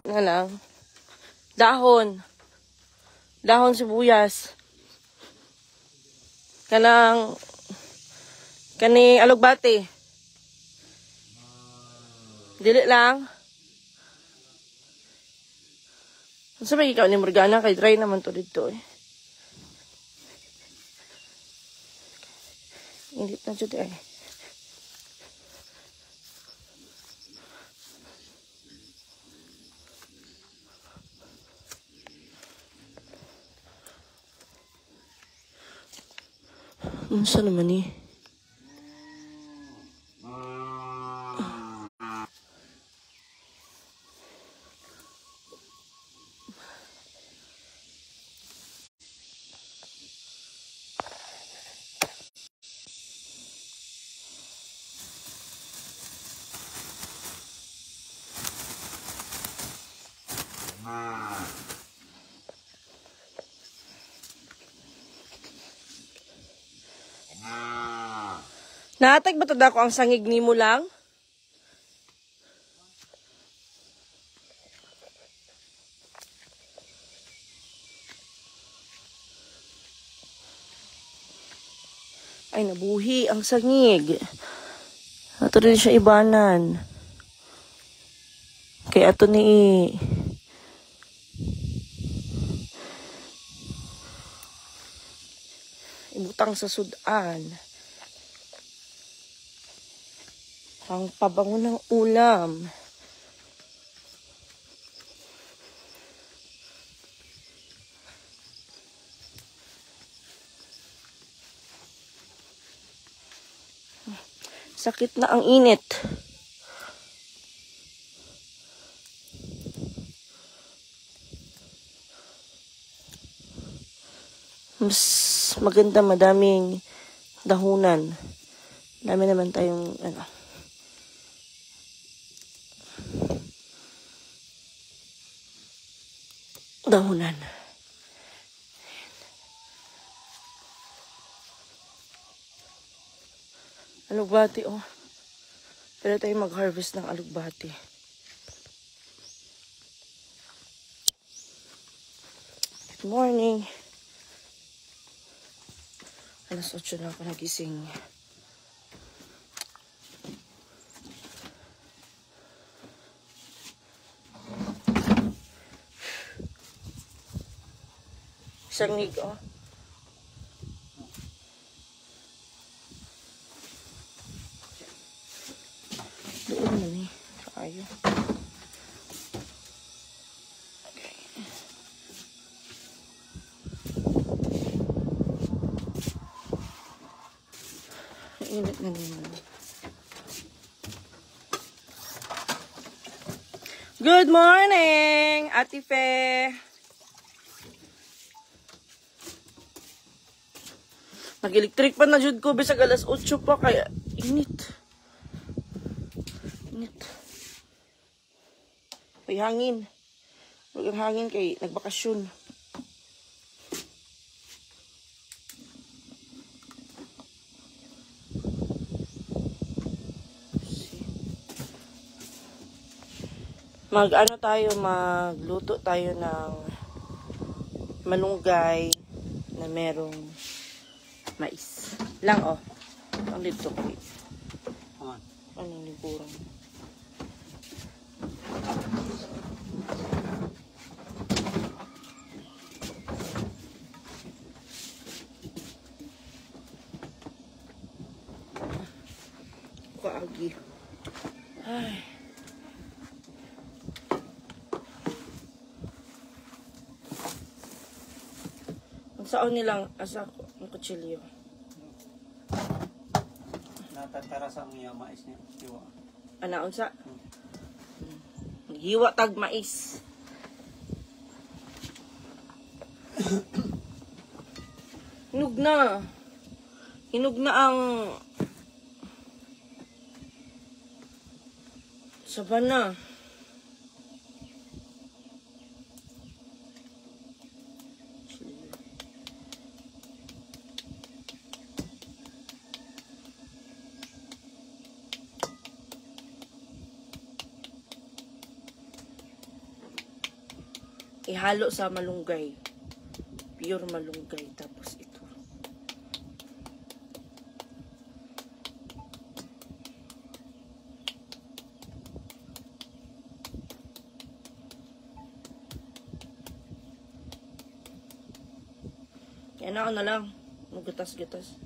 Nga lang. Dahon. Dahon sibuyas. Kanang kaning alugbati. Dili lang. Unsa ba ikaw ni Morgana kay dry naman to dito eh. Init na jud eh. Unsa naman eh? Naatag ba ito ako ang sangig ni mo lang? Ay, nabuhi ang sangig. Ato rin siya ibanan. Kaya ato ni ibutang sa sudan. Ang pabango ng ulam. Sakit na ang init. Mas maganda, madaming dahunan. Dami naman tayong dahunan. Alugbati, oh. Pwede tayo mag-harvest ng alugbati. Good morning. Alas 8 na ako nagising. Sangig, oh. Doon naman eh. Kaayo. Okay. Init na naman. Good morning, Ate Fe. Nag-electric pa na jud ko bisag alas 8 pa kaya init. Init. May hangin. Huwag ang hangin kay nagbakasyon. Magluto tayo ng malunggay na merong mais. Lang, oh. Ang dito ko. Anong liburang. Kaagi. Ay. Saan nilang asa ko ang kutsilyo? Natatara sa mga mais niya. Hiwa. Anaon sa? Hiwa tag mais. Hinog na. Hinog na ang sabana. ihalo sa malunggay. Pure malunggay. Tapos ito. Yan ako na lang. Magatas-gatas.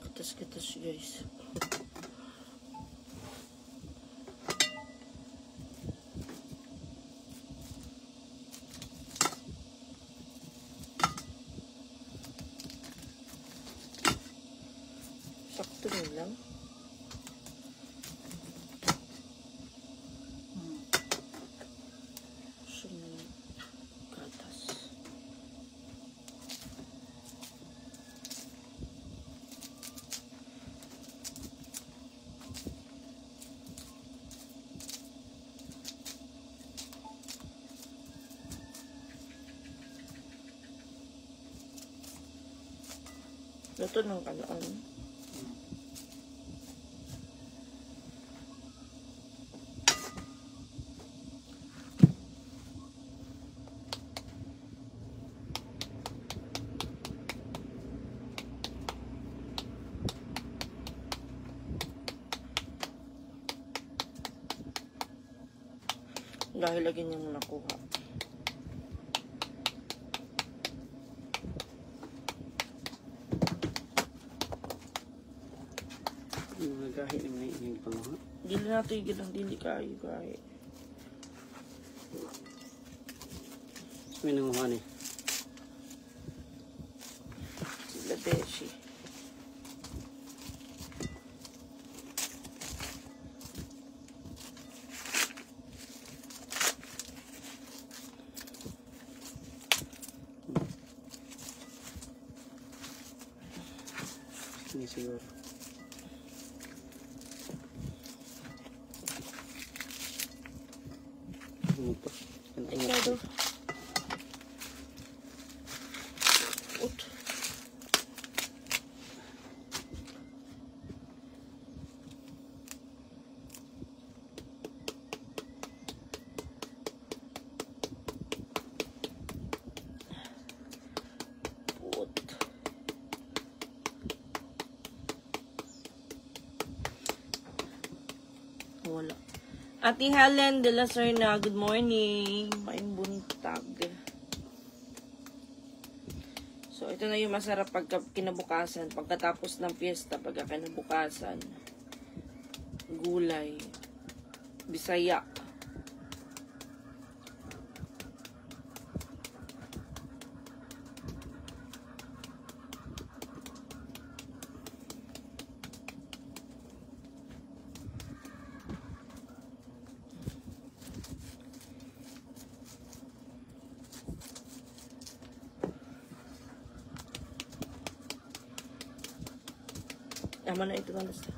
Gatas-gatas guys. Sakto na lang. Gatas. Luto ng kalaan. Dahil lagi niyang nakuha. Kahit naman yung panguha. Dili na ito yung dili kayo kahit. May nanguha ni. Sila Beshi. Ini siguro. Ito. Ikaw. Ut. Wala. Ate Helen de la Serna, good morning. Maayong buntag. So, ito na yung masarap pagka kinabukasan. Pagkatapos ng piyesta, pagka kinabukasan. Gulay. Bisaya. Tama na ito na basta.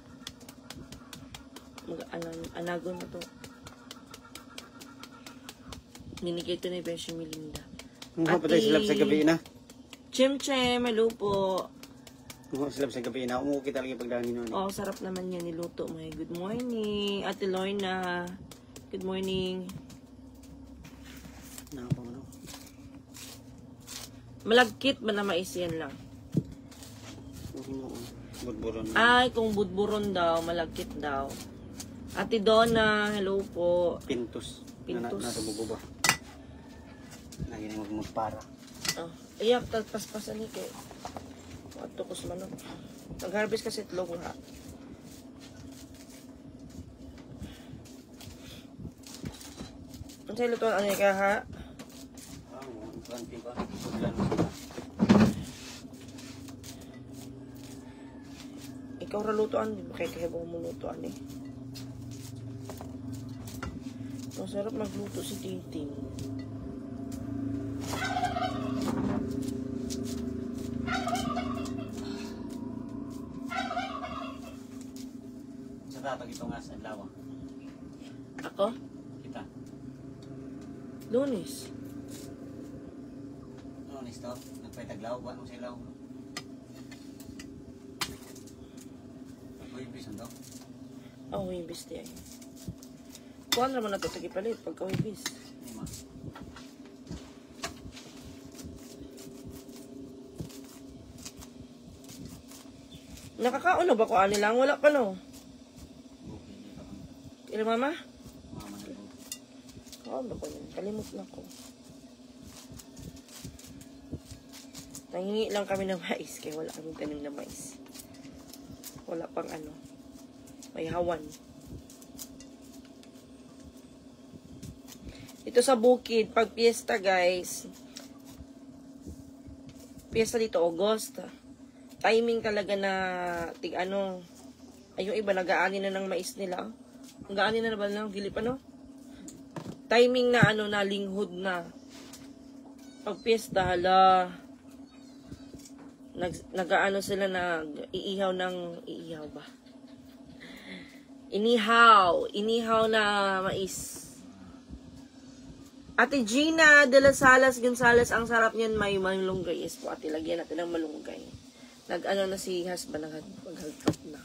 Anagon na to. Ninigay ito na yung Beshi Melinda. Kumuha pa tayo silap sa gabi na. Chim-chim, hello po. Kumuha silap sa gabi na. Umuwi talaga pagdangin nun. Oh, sarap naman yan niluto mo. Good morning. Ate Lorna. Good morning. Nakapang ano. Malagkit ba na mais yan lang? Budburon. Ay, kung budburon daw, malagkit daw. Ate Donna, hello po. Pintus. Pintus. Nasa bugo ba? Lagi na magpara. Oh, iyak, paspasan ni kay. Wato ko sa manok. Nag-harvest kasi itlog ha. Ang sa'yo luto, ano ka ha? Kanti ba? Paglan. Ikaw ralutoan, di ba kaya kahibang mo lutoan eh. Masarap magluto si Titing. Sa tatag ito nga sa lawang. Ako? Kita. Lunes. honesto, nagpetaglaw, buwan mo silaw. Uy, bisan daw. Oh, wibis di ay. Kuhan naman na ito, tagipalit, pagka wibis. Hindi ma. Nakakaon ba ko ani lang? Wala pa no. Bukid dito. Kila mama? Mama na bukid. Kaon ba ko yun? Kalimot na ko. Nangingi lang kami ng mais, kaya wala kaming tanim na mais. Wala pang ano. May hawan. Ito sa bukid, pag piyesta guys, piyesta dito August, timing talaga na ay yung iba nag-aani na ng mais nila. Nag-aani na ba ng gilip ano? Timing na na linghod na. Pag piyesta, hala, nag-aano sila iihaw ba? Inihaw na mais. Ate Gina de las Salas Gonzales, ang sarap niyan, may malunggay. Yes po, ate, lagyan natin ng malunggay. Nag-ano na si husband, maghagpap na.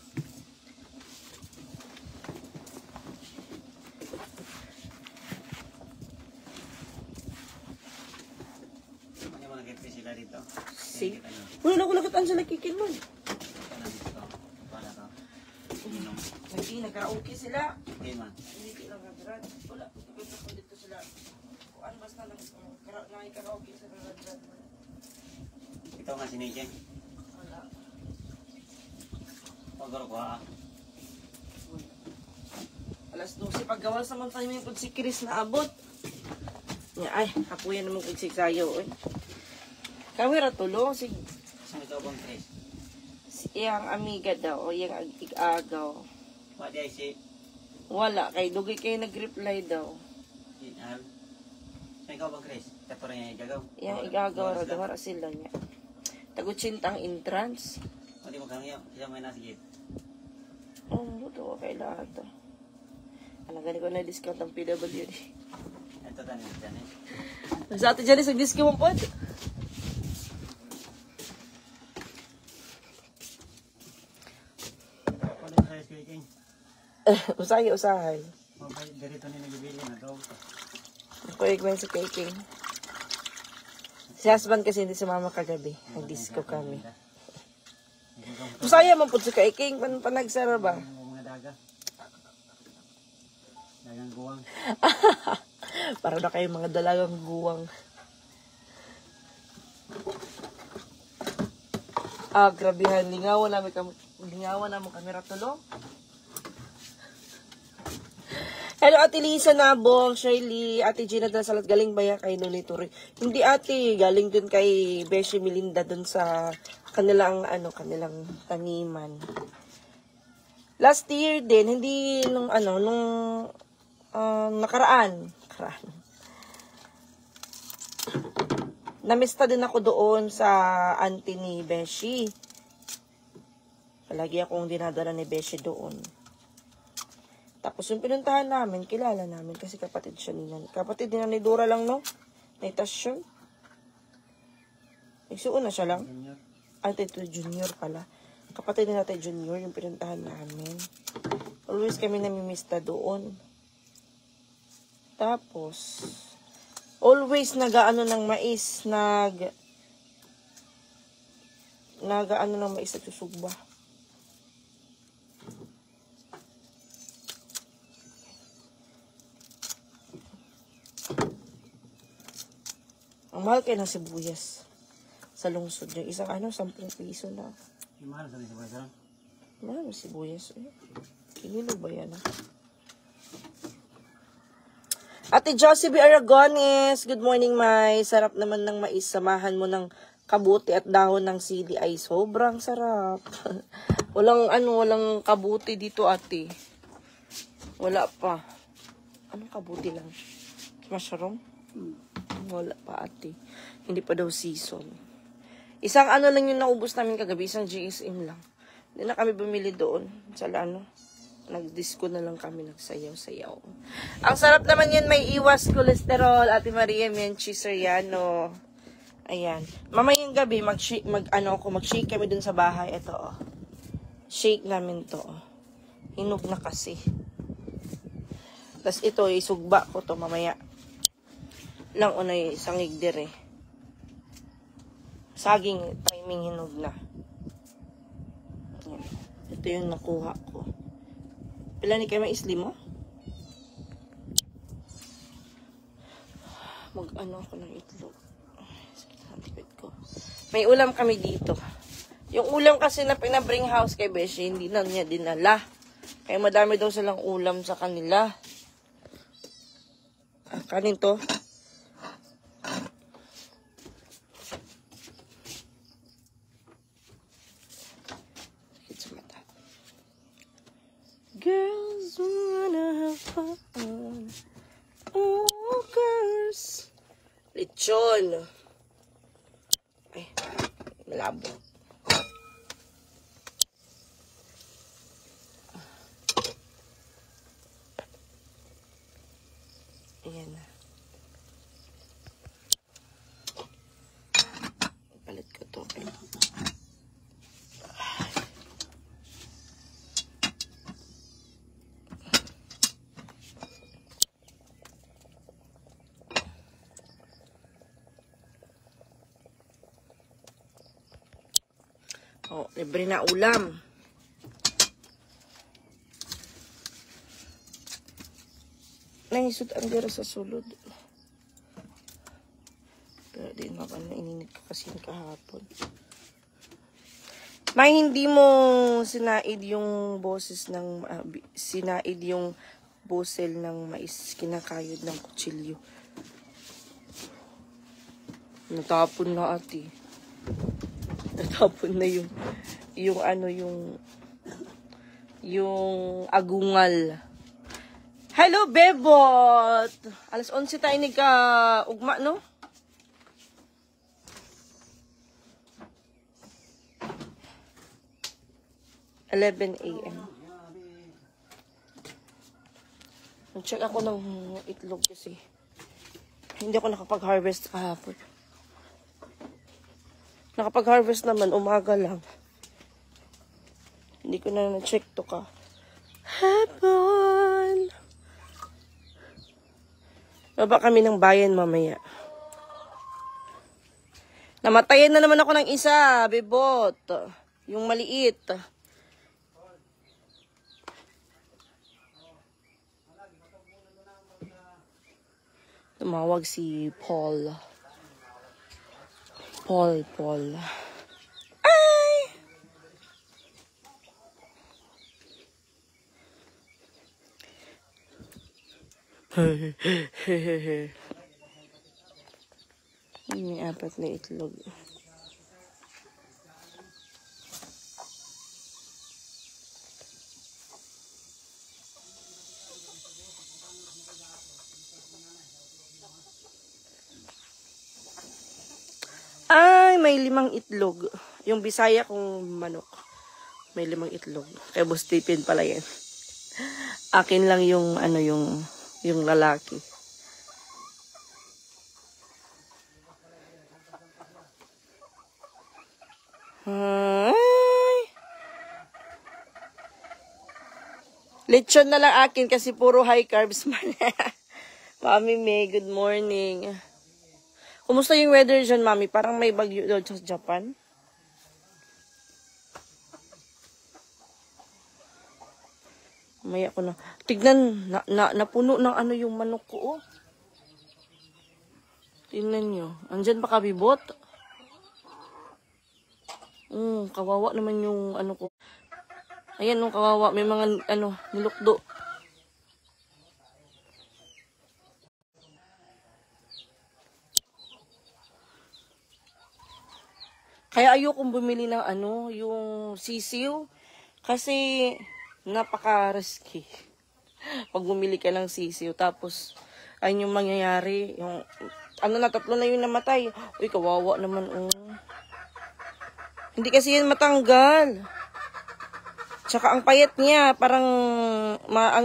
Ano mo nag-ipin sila dito? See? Wala ko lagat ang sila kikin mo. Ano dito? Wala ka. Inom. Nag-karaoke sila. Hindi ma. Hindi lang nag-rad. Wala, dito sila. Ano basta nang-karaoke sila nag-rad. Ito nga sinigyan. Wala. Pagkaro ko ha. Alas 12, paggawa sa mga tayo yung si Chris na abot. Ay, kapuyan naman kung sigsayo. Kawira tulo, Saan ito bang Chris? iyang amiga daw, o iyang ig-agaw. Pwede ay si Wala, kay dugay kayo nag-reply daw. Inal. Saan ikaw bang Chris? Kato rin yung igagaw. Iyang igagaw, radawara sila niya. Tagutsintang entrance. Pwede mo kang iyo. Siya may nasigit. Oh, buto ko kay lahat. Gani ko na discount ng PWD. Ito tayo dyan eh. Sa atin dyan, discount po. Pwede tayo sa king. Usahay. Mabay, dirito ni nagibili na daw. Ako ikwen sa caking. Si husband kasi hindi sumama kagabi. Nag-disco kami. Usaya man po sa caking. Panagsara ba? Mga daga. Dagang guwang. Para na kayo mga dalagang guwang. Grabihan. Lingawan namin kamera tulo. Hello, Ate Lisa Nabong, Shirley, Ate Gina de Salat, galing ba yan kay Noli Turi? Hindi, ate, galing dun kay Beshi Melinda dun sa kanilang taniman. Last year din, hindi nung nakaraan. Namista din ako doon sa auntie ni Beshi. Palagi akong dinadala ni Beshi doon. Tapos yung pinuntahan namin, kilala namin kasi kapatid siya niyan. Kapatid din ni Dora lang, no? Naitasyon. Nagsuon na siya lang. Ate Junior pala. Kapatid din natin Junior yung pinuntahan namin. Always kami namimista doon. Tapos, always nag-ano ng mais, nag-ano ng mais at susugba. Ang mahal kayo ng sibuyas sa lungsod. Yung isang 10 piso na. Yung mahal sa sibuyas lang? Mahal ng sibuyas. Kinilo ba yan? Ate Josie B. Aragones, good morning, May. Sarap naman ng mais. Samahan mo ng kabuti at dahon ng sili. Ay, sobrang sarap. walang kabuti dito, ate. Wala pa. Anong kabuti lang? Mushroom? Wala pa, ate. Hindi pa daw season. Isang lang yung naubos namin kagabi. Isang GSM lang. Hindi na kami bumili doon. Sa nag-disco na lang kami. Nagsayaw-sayaw. Ang sarap naman yan. May iwas cholesterol. Ate Maria Menchi Soriano. Ayan. Mamayang gabi, mag-shake kami dun sa bahay. Ito, oh. Shake namin to, oh. Hinog na kasi. Tapos ito, isugba ko to mamaya. Lang unay sangig dire. Saging timing hinog na. Ayan. Ito yung nakuha ko. Pila ni kayo maisli mo? Mag-ano ako ng itlog. Ko. May ulam kami dito. Yung ulam kasi na pinabring house kay Beshi, hindi na niya dinala. Kaya madami daw silang ulam sa kanila. Kanin to. Sakit sa mata. Girls wanna have fun. Oh, girls. Lechon. Ay, malabo. Ayan na. Palit ko to. Oh, libre na ulam. Naisot ang dira sa sulod. Pero di naman ininit ko kasi kahapon. May hindi mo sinaid yung boses ng sinaid yung bosel ng mais, kinakayod ng kutsilyo. Natapon na ate. Natapon na yung agungal. Hello, Bebot! Alas 11 tayo ni ka ugma, no? (11 a.m.) Nag-check ako ng itlog kasi hindi ako nakapag-harvest kahapon. Nakapag-harvest naman, umaga lang. Hindi ko na na-check to ka. Hapon! Baba kami ng bayan mamaya. Namatayan na naman ako ng isa, Bebot. Yung maliit. Tumawag si Paul. Paul. Ay! May 4 na itlog. Ay, may 5 itlog. Yung Bisaya kong manok. May 5 itlog. Kaya bustipin pala yan. Akin lang yung yung lalaki. Ay. Lechon na lang akin kasi puro high carbs man. Mami May, good morning. Kumusta yung weather dyan, Mami? Parang may bagyo doon sa Japan. Maya ko na. Tignan, napuno ng yung manok ko, oh. Tignan nyo. Andyan ba kabibot? Kawawa naman yung ko. Ayan, kawawa. May mga, nilukdo. Kaya ayokong bumili ng yung sisiw. Kasi, napaka-risky. Pag bumili ka ng sisiw, tapos, ayun yung mangyayari. Yung, 3 na yung namatay. Uy, kawawa naman, oh. Hindi kasi yan matanggal. Tsaka ang payat niya, parang,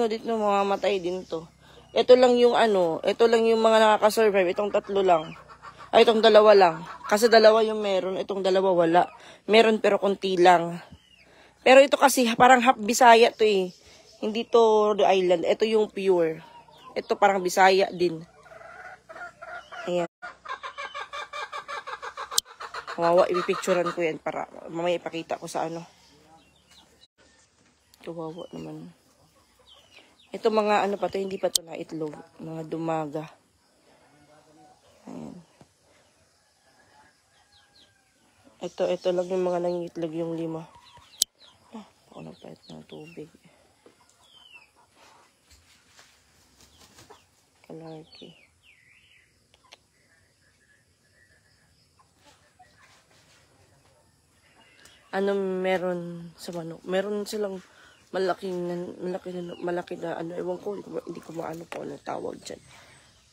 dito, mamamatay din to. Ito lang yung ito lang yung mga nakaka-survive. Itong 3 lang. Ay, itong dalawa lang. Kasi dalawa yung meron. Itong dalawa wala. Meron pero konti lang. Pero ito kasi parang half Bisaya to eh. Hindi to the island. Ito yung pure. Ito parang Bisaya din. Ayan. Kawawa, ipipicturean ko yan para mamaya ipakita ko sa ano. Kawawa naman. Ito mga ano pa to, hindi pa to na itlog. Mga dumaga. Ayan. Ito lang yung mga nangitlog yung 5. Ako nang pahit ng tubig. Kalarki. Ano meron sa manok? Meron silang malaki na ano, ewan ko, hindi ko maano po ano tawag dyan.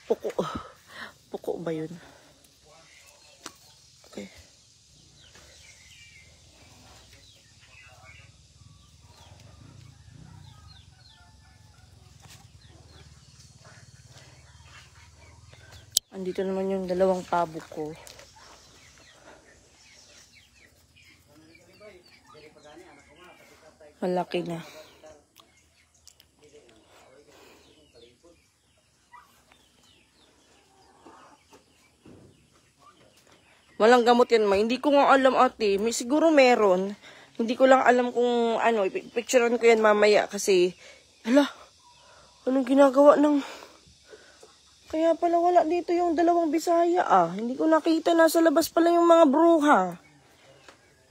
Puko. Puko ba yun? Okay. Andito naman yung dalawang pabo ko. Malaki na. Walang gamot yan, ma. Hindi ko nga alam, ate. May siguro meron. Hindi ko lang alam kung ano. Picturean ko yan mamaya kasi, hala, anong ginagawa ng... Kaya pala wala dito yung dalawang Bisaya, ah. Hindi ko nakita. Nasa labas pala yung mga bruha.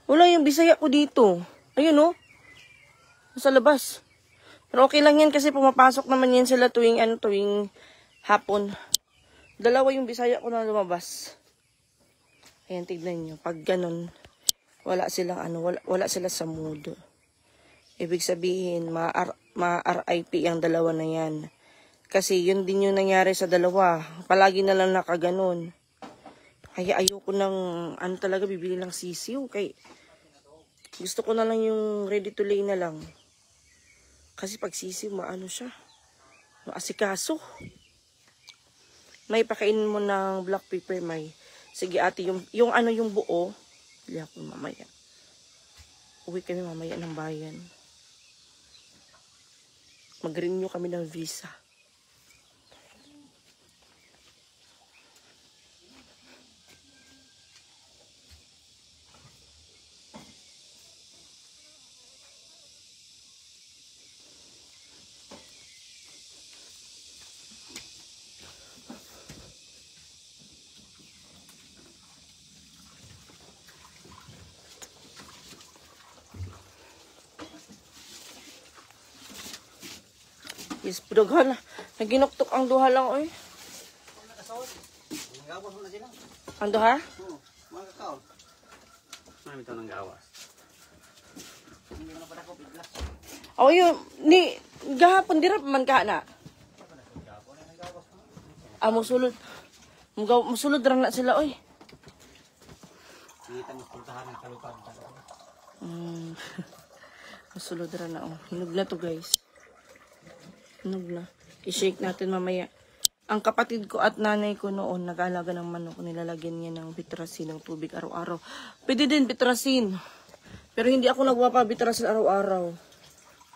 Wala yung Bisaya ko dito. Ayun, oh. Nasa labas. Pero okay lang yan kasi pumapasok naman yan sila tuwing hapon. Dalawa yung Bisaya ko na lumabas. Ayan, tignan nyo. Pag ganun, wala silang wala sila sa mood. Ibig sabihin, ma-RIP ang dalawa na yan. Kasi yun din yung nangyari sa dalawa. Palagi na lang nakaganon. Kaya ayoko nang, talaga, bibili ng sisiw. Kay, gusto ko na lang yung ready to lay na lang. Kasi pag sisiw, maano siya. Maasikaso. May pakainin mo ng black pepper, may. Sige ate, yung buo, hindi ako mamaya. Uwi kami mamaya ng bayan. Mag-renew kami ng visa. Yes, pudaghan. Naginuktok ang duha lang, oy. Ang duha? Oo, mga kakao. Marami ito nang gawas. Hindi mo na pala ko bigla. Oh, yun. Gahapon, dirap man ka na. Musulod. Musulod lang na sila, oy. Kita mo puntahan ng kalupad. Musulod lang na, oh. Hinog na to, guys. Hinog na. I-shake natin mamaya. Ang kapatid ko at nanay ko noon, nag-alaga ng manok, nilalagyan niya ng bitrasin ng tubig araw-araw. Pwede din bitrasin. Pero hindi ako nagpapabitrasin araw-araw.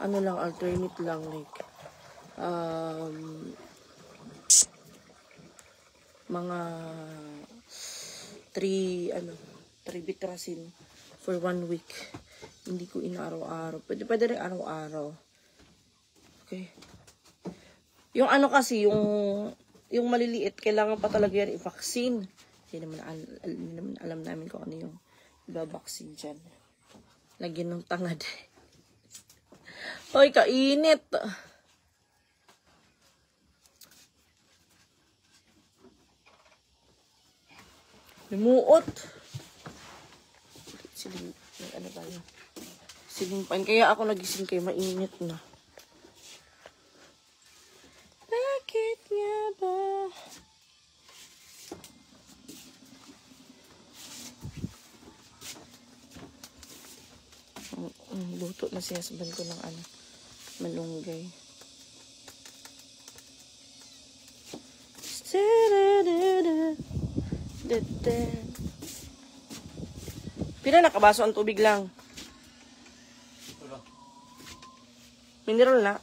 Ano lang, alternate lang. Like, mga 3 bitrasin for 1 week. Hindi ko inaaraw-araw. Pwede rin araw-araw. Okay. Yung kasi, yung maliliit, kailangan pa talaga yan i-vaccine. Hindi naman alam namin kung ano yung iba-vaccine dyan. Lagyan ng tangad. Hoy, kainit! Limuot! Siling pan. Kaya ako nagising kayo, mainit na. Bakit nga ba? Luto na si husband ko ng malunggay. Dede. Pila nakabaso ang tubig lang. Mineral na.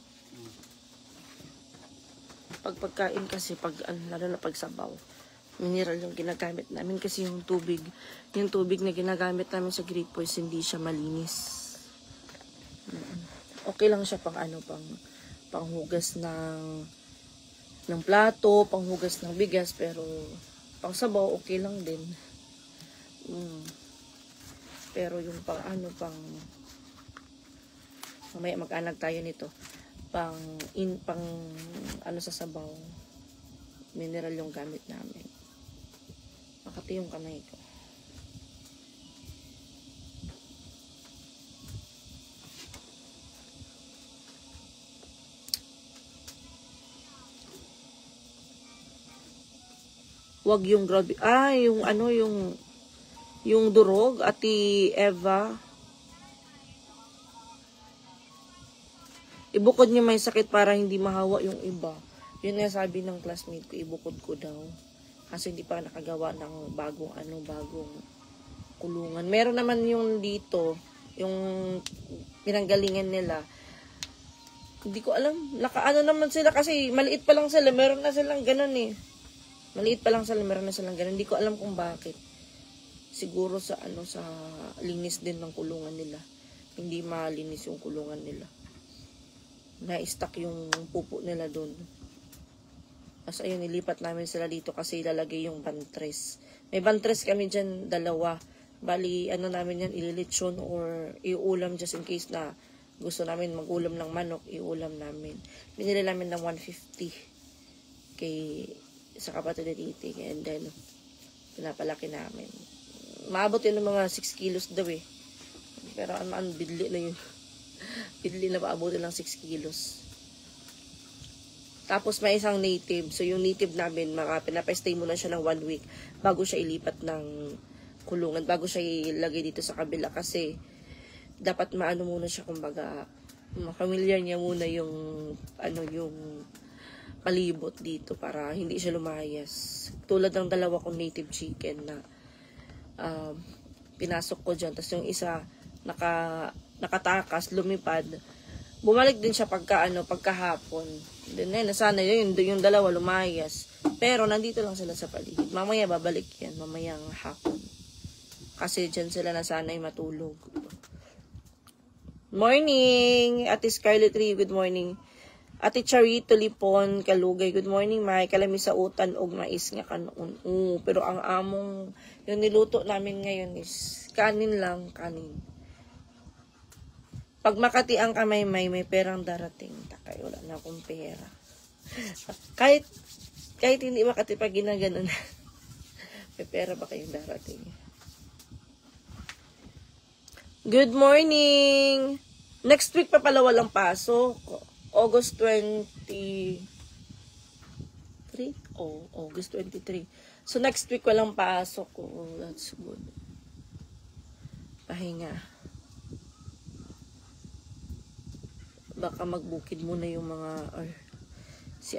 Pagkain kasi, lalo na pag sabaw, mineral yung ginagamit namin kasi yung tubig na ginagamit namin sa Great Boys, hindi siya malinis. Okay lang siya panghugas ng plato, panghugas ng bigas, pero pang sabaw, okay lang din. Pero yung mamaya mag-anag tayo nito. Pang sa sabaw, mineral yung gamit namin. Makati yung kamay ko. Wag yung grabe. Yung durog, Ate Eva. Ibukod niya may sakit para hindi mahawa yung iba. Yun nga sabi ng classmate ko, ibukod ko daw. Kasi hindi pa nakagawa ng bagong kulungan. Meron naman yung dito, yung pinanggalingan nila. Hindi ko alam, nakaano naman sila kasi maliit pa lang sila, meron na silang ganun eh. Maliit pa lang sila, meron na silang ganun. Hindi ko alam kung bakit. Siguro sa linis din ng kulungan nila. Hindi malinis yung kulungan nila. Na-stuck yung pupo nila doon. As ayun, nilipat namin sila dito kasi ilalagay yung bantres. May bantres kami dyan, 2. Bali, namin yan, ililitsyon or iulam just in case na gusto namin mag-ulam ng manok, iulam namin. Binili namin ng 150 sa kapatid ni Titi. And then, pinapalaki namin. Maabot yun ng mga 6 kilos daw eh. Pero bidli na yun. Bidli na paabutin lang 6 kilos. Tapos may isang native. So yung native namin, pinapastay muna siya ng 1 week bago siya ilipat ng kulungan. Bago siya ilagay dito sa kabila. Kasi dapat muna siya, kumbaga, familiar niya muna yung palibot dito para hindi siya lumayas. Tulad ng 2 kong native chicken na pinasok ko dyan. Tapos yung isa nakatakas, lumipad. Bumalik din siya pagkahapon. Then nasana yung 2 lumayas. Pero nandito lang sila sa paligid. Mamaya babalik yan, mamayang hapon. Kasi dyan sila nasanay matulog. Morning! Ate Scarlett Ree, good morning. Ate Charito Lipon, Kalugay, good morning, May. Kalami sa utan og mais nga kanon. Pero ang among, yung niluto namin ngayon is kanin lang, kanin. Pag Makati ang kamay, may perang darating. Takay, wala na akong pera. kahit hindi Makati pag ginaganon, may pera ba kayong darating? Good morning! Next week pa pala walang pasok. August 23. August 23. So, next week walang pasok. That's good. Pahinga. Baka magbukid muna yung mga, si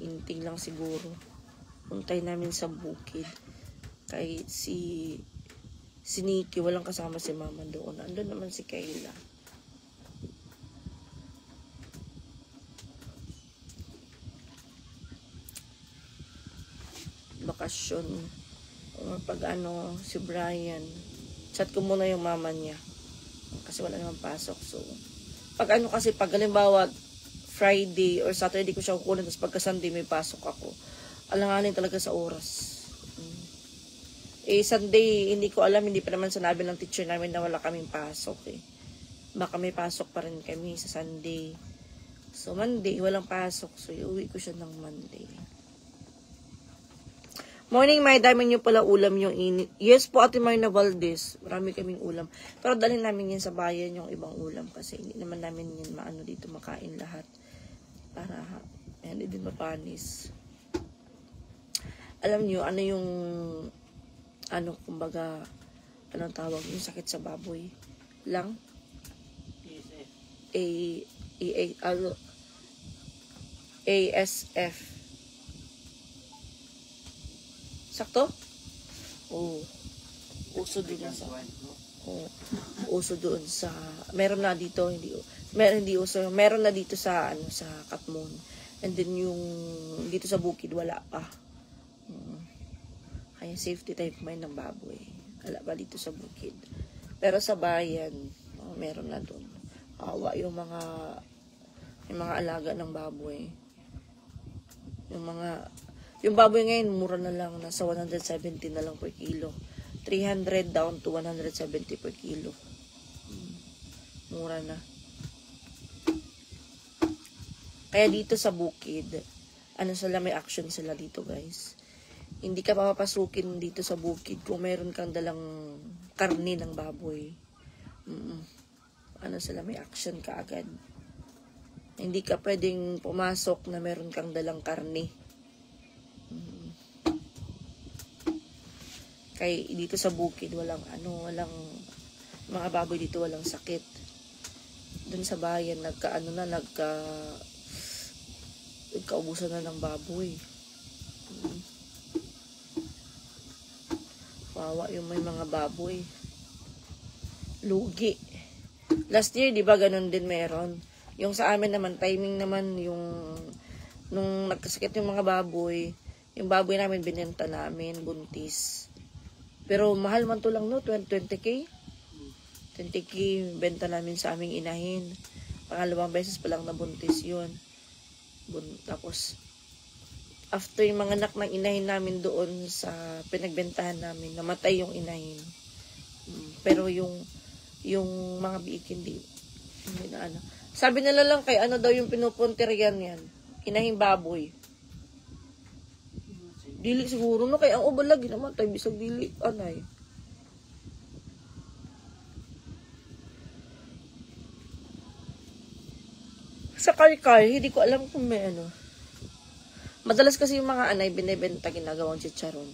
Inting lang siguro. Puntay namin sa bukid. Kahit si Nikki, walang kasama si mama doon. Andun naman si Kayla. Bakasyon. Pag si Brian, chat ko muna yung mama niya. Kasi wala naman pasok. So, pag halimbawa, Friday or Saturday ko siya kukunin, tapos pagka Sunday may pasok ako. Alanganin talaga sa oras. Sunday, hindi ko alam, hindi pa naman sinabi ng teacher namin na wala kaming pasok eh. Baka may pasok pa rin kami sa Sunday. So, Monday, walang pasok. So, iuwi ko siya ng Monday. Morning, may dami nyo pala ulam yung init. Yes po, Ate Marna Valdez. Marami kaming ulam. Pero dalhin namin yun sa bayan yung ibang ulam kasi hindi naman namin yun dito makain lahat. Para hindi din mapanis. Alam nyo, kumbaga, anong tawag yung sakit sa baboy? Lang? ASF. Sakto? Oo. Uso doon sa... Oo. Uso doon sa... Meron na dito, hindi uso. Meron na dito sa, sa Katmon. And then yung dito sa bukid, wala pa. Kaya safety tayo kumain ng baboy. Wala pa dito sa bukid. Pero sa bayan, meron na doon. Awa yung mga alaga ng baboy. Yung baboy ngayon, mura na lang. Nasa 170 na lang per kilo. 300 down to 170 per kilo. Mura na. Kaya dito sa bukid, may action sila dito, guys. Hindi ka papapasukin dito sa bukid kung meron kang dalang karne ng baboy. May action ka agad. Hindi ka pwedeng pumasok na meron kang dalang karne. Kaya dito sa bukid, walang mga baboy dito walang sakit. Doon sa bayan, nagkaubusan na ng baboy. Wawa yung may mga baboy. Lugi. Last year, di ba, ganun din meron. Yung sa amin naman, timing naman nung nagkasakit yung mga baboy, yung baboy namin binenta namin, buntis. Pero mahal man to lang, no? 20K? 20K benta namin sa aming inahin. Pangalawang beses pa lang nabuntis yun. Tapos, after yung mga anak ng inahin namin doon sa pinagbentahan namin, namatay yung inahin. Pero yung mga biik hindi na ano. Sabi nila lang kay daw yung pinupunterian yan. Inahing baboy. Dili siguro no, kaya ang ubalagi naman tayo bisag dili anay. Sa karkar, hindi ko alam kung may Madalas kasi yung mga anay binebenta ginagawang chicharon.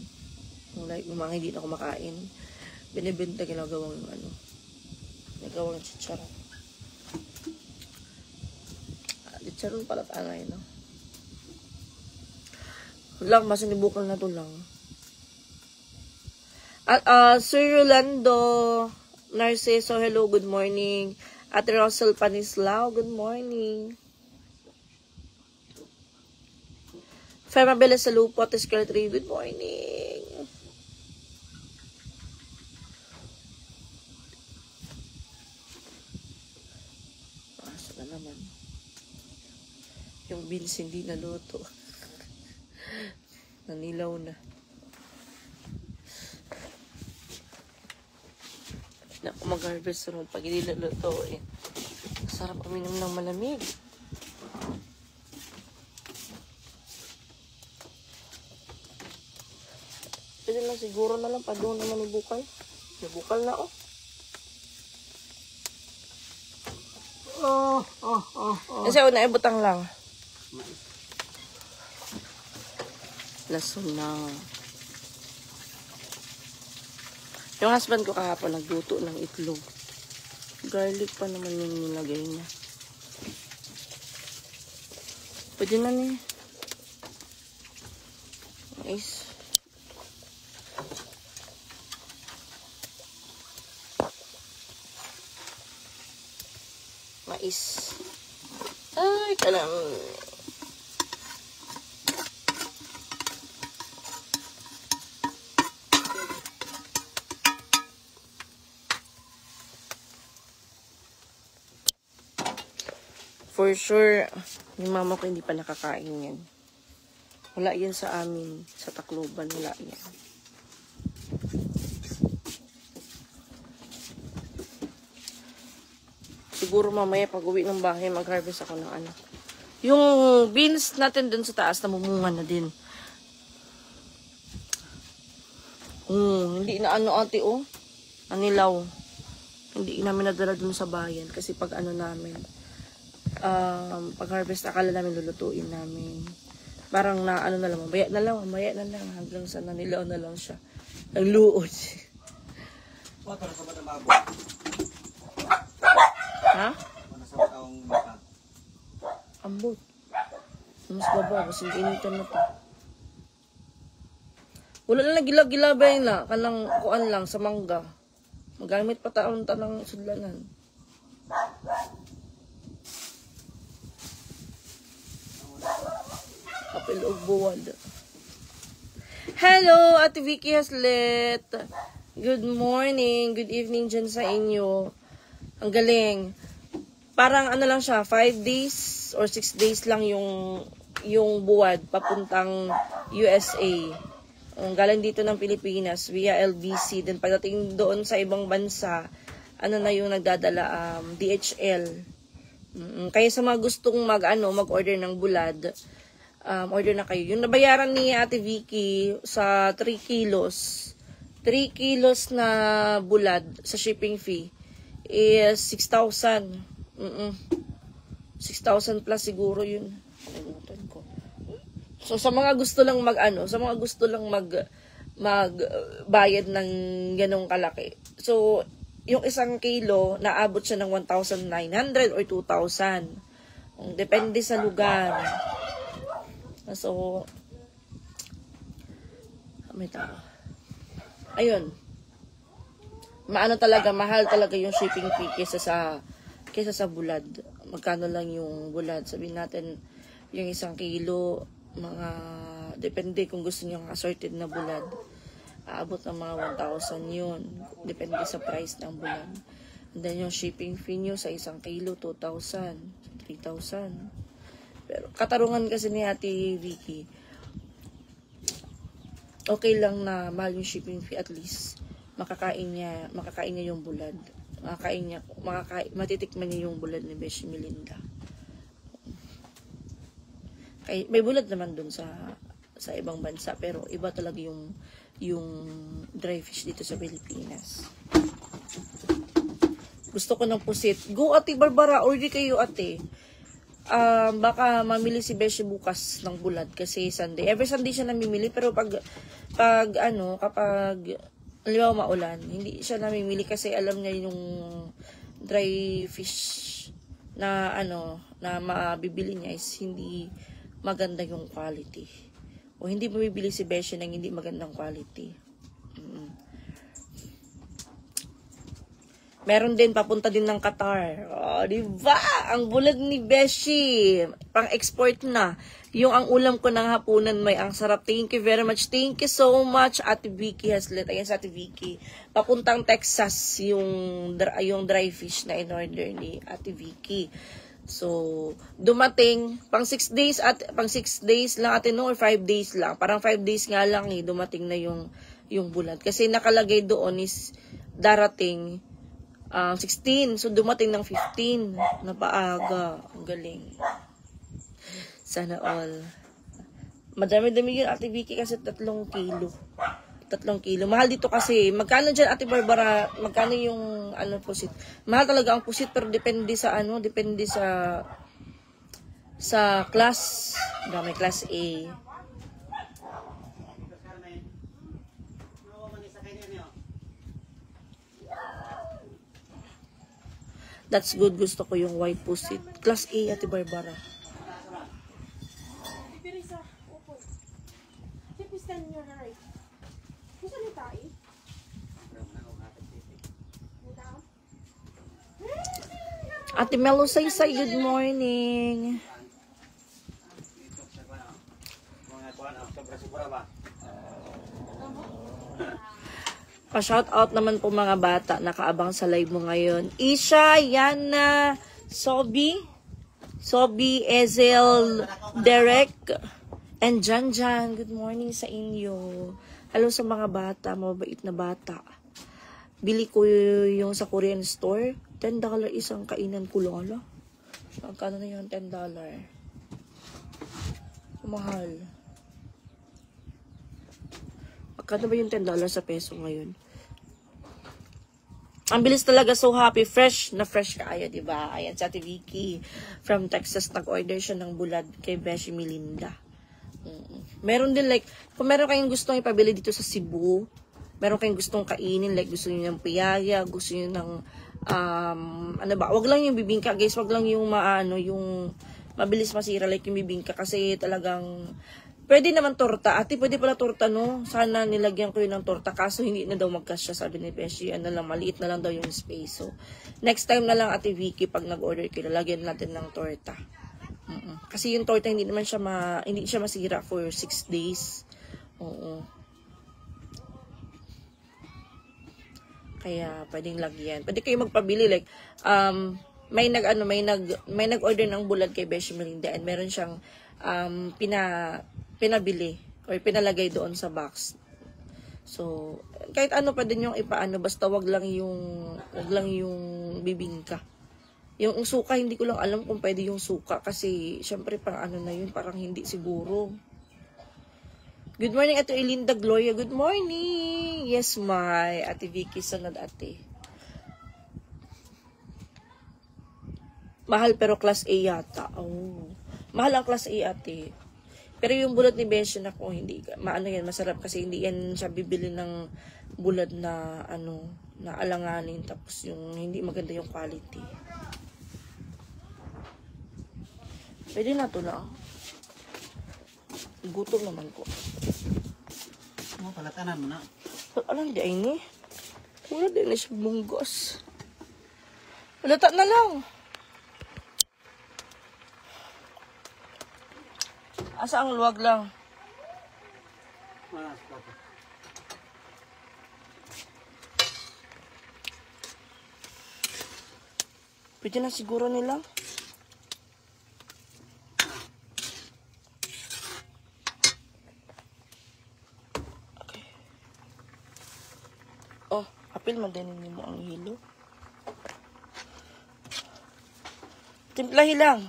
Yung mga hindi na kumakain, binebenta ginagawang ginagawang chicharon. Chicharon pala anay, no? Lang, masinibukal na to lang. At Sir Rolando Narciso, hello, good morning. Ate Russell Panislao, good morning. Fema Bela Salupo, Ate Scarlett Ray, good morning. Asa na naman. Yung beans hindi naluto. Nanilaw na. Naku, mag-harvest sunod pag hindi naluto eh. Sarap uminom ng malamig. Pwede lang siguro na lang pa doon naman ibukal. Ibukal na Kasi una ibutang lang. Lason na. Yung husband ko kahapon nagluto ng itlog. Garlic pa naman yung nilagay niya. Pwede na niya. Nice. Mais. Ay, kalam. For sure, yung mama ko hindi pa nakakain yan. Wala yan sa amin, sa Tacloban, wala yan. Siguro mamaya pag uwi ng bahay, mag-harvest ako ng Yung beans natin dun sa taas, namumunga na din. Hindi na ate anilaw. Hindi namin nadala dun sa bayan kasi pag namin, pag-harvest, akala namin lulutuin namin. Parang na na lang, mamaya na lang, hanggang sa nanilaw na lang siya. Ang luod. Ha? Ambot. Mas baba, kasi initan na to. Wala na nagilagilabay na. Kanang kuan lang sa mangga. Magamit pa taon ta ng sudlanan. Apil og buwad. Hello, Ate Vicky Haslet. Good morning, good evening dyan sa inyo. Ang galing. Parang ano lang siya, 5 days or 6 days lang yung buwad papuntang USA. Galing dito ng Pilipinas via LBC. Then pagdating doon sa ibang bansa, ano na yung nagdadala, DHL. Kaya sa mga gustong mag-order ng bulad, order na kayo. Yung nabayaran ni Ate Vicky sa 3 kilos, 3 kilos na bulad sa shipping fee is 6,000. 6,000 plus siguro yun. Ko. So sa mga gusto lang magbayad ng ganong kalaki. So yung 1 kilo naabot siya ng 1,900 or 2,000. Depende sa lugar. So, may tao. Ayun. Mahal talaga yung shipping fee kesa sa bulad. Magkano lang yung bulad? Sabihin natin, yung 1 kilo, depende kung gusto niyo ng assorted na bulad. Aabot ng mga 1,000 yun. Depende sa price ng bulad. And then yung shipping fee nyo sa 1 kilo, 2,000, 3,000. Pero katarungan kasi ni Ate Vicky, okay lang na mahal yung shipping fee, at least makakain niya yung bulad. Matitikman niya yung bulad ni Beshi Melinda. May bulad naman dun sa ibang bansa, pero iba talaga yung dry fish dito sa Pilipinas. Gusto ko ng pusit. Go Ate Barbara, order kayo ate. Baka mamili si Beshi bukas ng bulad kasi Sunday. Every Sunday siya namimili, pero kapag halimbawa maulan, hindi siya namimili kasi alam niya yung dry fish na na mabibili niya is hindi maganda yung quality. O hindi mabibili si Beshi ng hindi magandang quality. Meron din, papunta din ng Qatar. Oh, diba? Ang bulad ni Beshi. Pang-export na. Yung ang ulam ko ng hapunan may ang sarap. Thank you very much. Thank you so much, Ate Vicky Haslet. Ayan sa Ate Vicky. Papuntang Texas yung dry fish na in-order ni Ate Vicky. So, dumating, pang 6 days lang ate no, or 5 days lang. Parang 5 days nga lang dumating na yung bulad. Kasi nakalagay doon is darating 16. So, dumating ng 15. Napaaga. Ang galing. Sana all. Madami-dami yun, Ate Vicky, kasi 3 kilo. 3 kilo. Mahal dito kasi. Magkano dyan, Ate Barbara? Magkano yung pusit? Mahal talaga ang pusit, pero depende sa class. May class A. That's good. Gusto ko yung white pusit. Class A, Ate Barbara. Ate Melo Saysay, good morning. Pa-shout out naman po mga bata nakaabang sa live mo ngayon. Isha, Yana, Sobi, Ezel, Derek, and Janjan. Good morning sa inyo. Hello sa mga bata, mabait na bata. Bili ko yung sa Korean store. $10 isang kainan ko lola. Magkano na yung $10? Mahal. Magkano ba yung $10 sa peso ngayon? Ang bilis talaga, so happy. Fresh na fresh kaya, diba? Ayan, sa Ate Vicky from Texas, nag-order siya ng bulad kay Beshi Melinda. Meron din kung meron kayong gustong ipabili dito sa Cebu, meron kayong gustong kainin, gusto niyo ng piyaya, gusto niyo ng, wag lang yung bibingka, guys, wag lang yung yung mabilis masira, yung bibingka, kasi talagang, Pwede naman torta. Ate, pwede pala torta, no? Sana nilagyan ko yun ng torta. Kaso hindi na daw magkasya, sabi ni Beshi. Ano lang, maliit na lang daw yung space. So, next time na lang, Ate Vicky, pag nag-order kayo, lagyan natin ng torta. Kasi yung torta, hindi naman siya hindi siya masira for 6 days. Oo. Kaya, pwedeng lagyan. Pwede kayo magpabili, like, may nag-order ng bulad kay Beshi Melinda and meron siyang pinabili or pinalagay doon sa box. So, kahit ano pa din yung ipaano, basta wag lang yung bibingka. Yung suka, hindi ko lang alam kung pwede yung suka kasi syempre pang ano na yun, parang hindi siguro. Good morning, Ate Elinda Gloria. Good morning. Yes, my Ate Vicky, sunod ate. Mahal pero class A yata. Oh. Mahal ang class A, ate. Pero yung bulad ni Beshi na ko, hindi, maano yan, masarap kasi hindi yan siya bibili ng bulad na, na alanganin, tapos yung hindi maganda yung quality. Pwede na to lang. Gutom naman ko. Palatanan mo na. Alam, di ay ni. Wala din na siya bunggos. Palata na lang. Asa ang luwag lang? Wala, stop. Pwede na siguro nila. Okay. Oh, apil madanin mo ang hilo. Timplahi lang.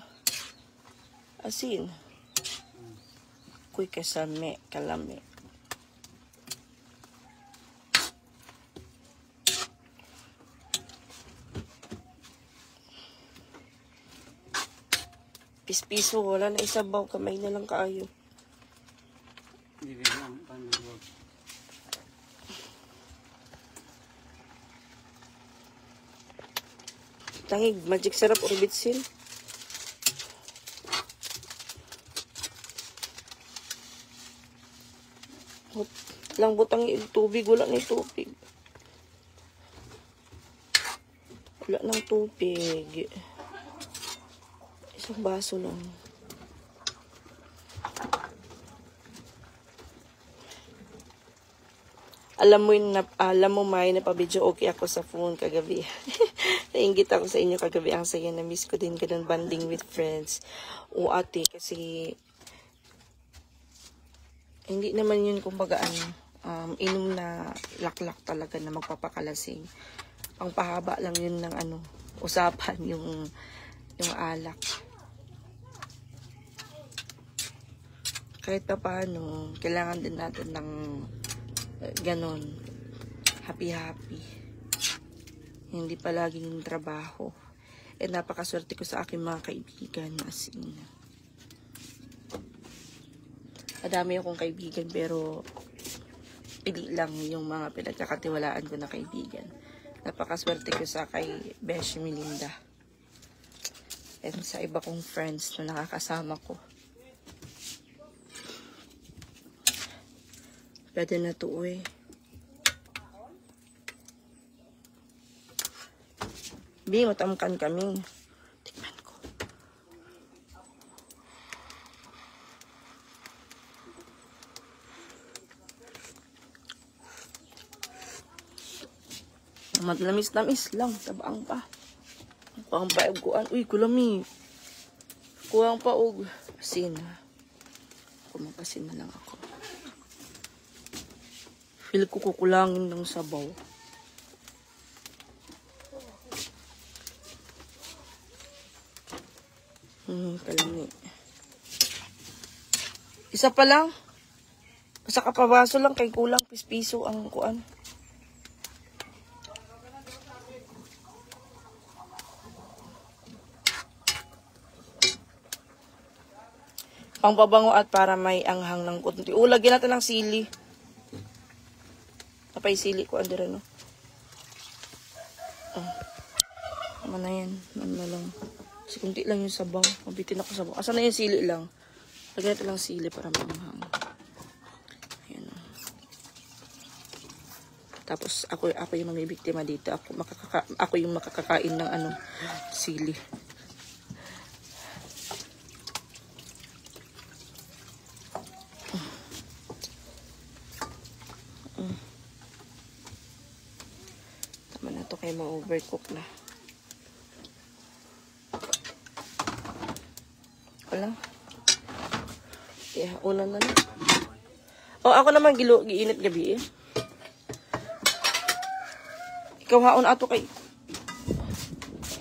Asin. Kuy kasame, kalame. Pispiso, wala na isabaw, kamay na lang kaayo. Hindi lang, pandiwag. Tangig, magic sarap or bitsin. Lang butang yung tubig, wala na yung tubig. Wala nang tubig. Isang baso lang. Alam mo may napabidyo okay ako sa phone kagabi. Nainggit ako sa inyo kagabi. Ang saya, na-miss ko din ganun banding with friends. O ate, kasi hindi naman yun kumbaga inom na laklak talaga na magpapakalasing. Pangpahaba lang yun ng usapan yung alak. Kahit pa paano, kailangan din natin ng ganon, happy-happy. Hindi palaging trabaho. Eh, napakaswerte ko sa aking mga kaibigan. As in, madami akong kaibigan, pero pili lang yung mga pinagkakatiwalaan ko na kaibigan. Napakaswerte ko sa kay Beshi Melinda. And sa iba kong friends na nakakasama ko. Pwede na to eh. Bi, matamkan kami. Tikman ko. Matlamis-lamis lang. Tabang pa. Kuhang pa kuan. Uy, kulami. Kuhang pa og asin. Kumapasin na lang ako. Feel ko kukulangin ng sabaw. Kalami. Isa pa lang. Basta kapabaso lang kay kulang pispiso ang kuan. Pangbabango at para may anghang ng kunti. Lagyan natin ng sili. Napay sili ko andira no. Tama na yan. Ano lang. Kasi kunti lang yung sabaw. Mabitin ako sabaw. Asa na yung sili lang. Lagyan natin lang sili para maanghang. Tapos ako yung mamibiktima dito. Ako yung makakakain ng sili. Tama na to, kaya ma-overcook na. Wala. Yeah, ulan na lang. Oh, ako naman giinit gabi eh. Ikaw haon ato kay.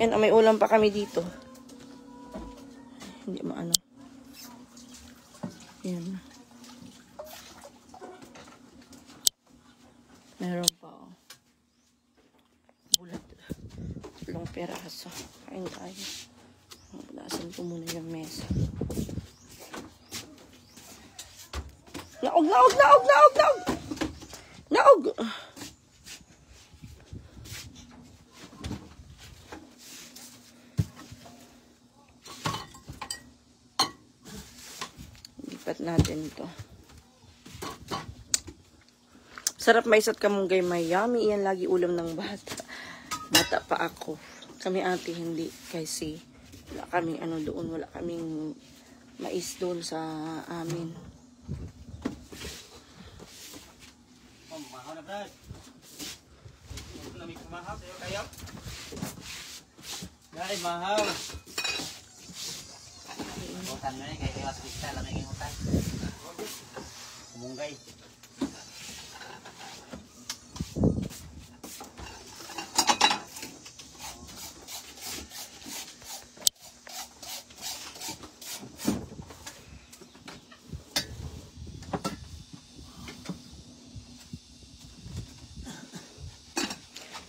And may ulam pa kami dito. Hindi maano. Yan. Meron pa oh. Bulat. Long peraso. Kain tayo. Pulasan ko muna yung mesa. Naog! Lipat natin ito. Sarap maisat kamunggay, may yummy. Iyan lagi ulam ng bata. Bata pa ako. Kami ate hindi. Kasi wala kaming doon. Wala kaming mais doon sa amin. Mahaw na, Brad. Lamig mahaw sa'yo kayo. Dahil mahaw. Hutan na kaya iwas pista. Lamig yung hutan. Kumunggay.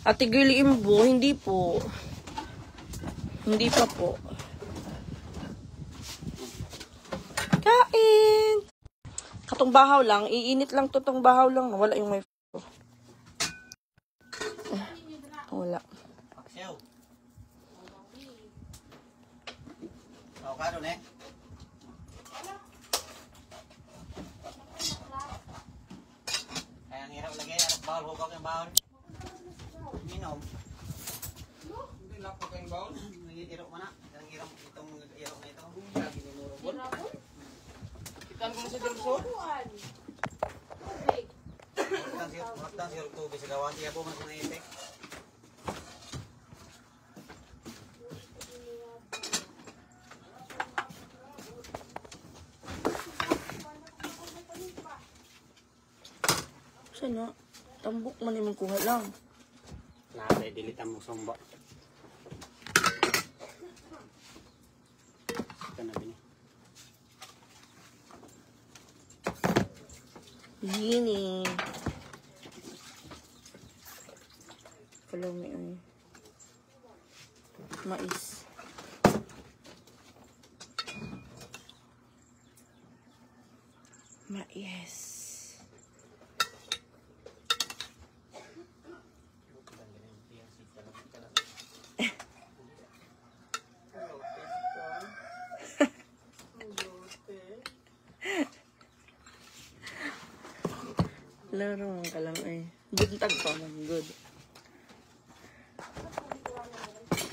Ate Girlie Imbo, hindi po. Hindi pa po. Kain! Katong bahaw lang. Iinit lang to, tong bahaw lang. Wala yung may wala. Paksiw. Avocado na eh. Kaya ang hirap lagi. Arap bawal. Hukak yung bawal. Minom. Hindi lang po kayong bawal. Nag-irok mo na. Ang irok itong irok na ito. Lagi ni Murobon. Ikan ko mo sa Dirso. Maktan siya tubig sa gawan. Siya po mas naitik. Sana, tambok man yung kuha lang. Natay dilitan mo somba. Ito na bini. Yini. Follow me ay. Mais. Mais. Laro ka lang eh. Buntag pa man. Good.